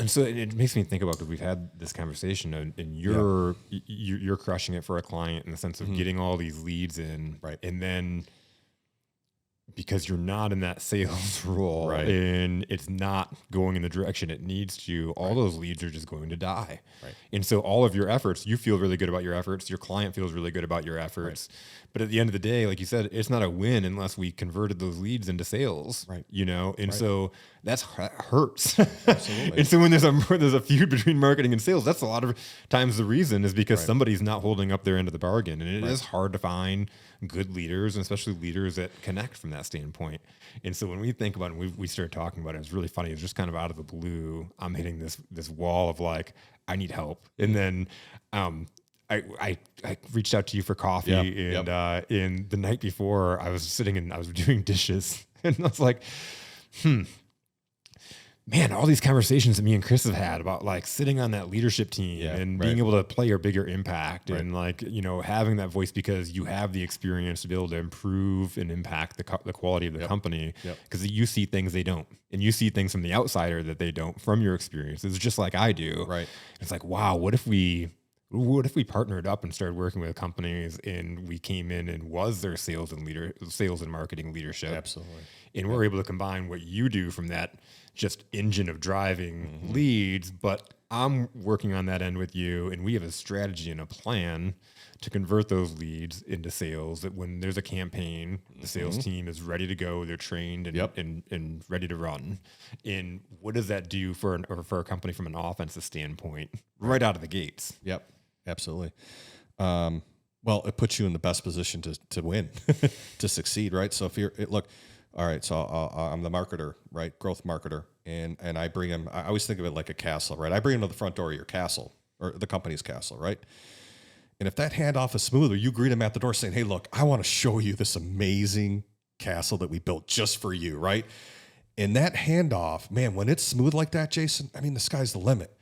and so it makes me think about, because we've had this conversation, and you're crushing it for a client in the sense of getting all these leads in, right? And then because you're not in that sales role, right, and it's not going in the direction it needs to, all those leads are just going to die. Right. And so all of your efforts, you feel really good about your efforts. Your client feels really good about your efforts. Right. But at the end of the day, like you said, it's not a win unless we converted those leads into sales, right? And so that hurts. Absolutely. And so when there's a feud between marketing and sales, that's a lot of times the reason is because somebody's not holding up their end of the bargain. And it is hard to find good leaders, and especially leaders that connect from that standpoint. And so when we think about it, and we started talking about it, it's really funny. It's just kind of out of the blue. I'm hitting this wall of like, I need help. And then I reached out to you for coffee, and the night before I was doing dishes, and I was like, man, all these conversations that me and Kris have had about like sitting on that leadership team and being able to play a bigger impact and like, having that voice because you have the experience to be able to improve and impact the quality of the company, because you see things they don't, and you see things from the outsider that they don't from your experience. It's just like I do. Right. It's like, wow, what if we partnered up and started working with companies, and we came in and was their sales and marketing leadership? Absolutely. And we're able to combine what you do from that just engine of driving leads, but I'm working on that end with you, and we have a strategy and a plan to convert those leads into sales, that when there's a campaign, the sales team is ready to go, they're trained and ready to run. And what does that do for a company from an offensive standpoint right out of the gates? Yep. Absolutely. Well, it puts you in the best position to win, to succeed, right? So all right, so I'm the marketer, right? Growth marketer. And I bring him, I always think of it like a castle, right? I bring him to the front door of your castle, or the company's castle, right? And if that handoff is smoother, you greet him at the door saying, hey, look, I want to show you this amazing castle that we built just for you, right? And that handoff, man, when it's smooth like that, Jason, I mean, the sky's the limit.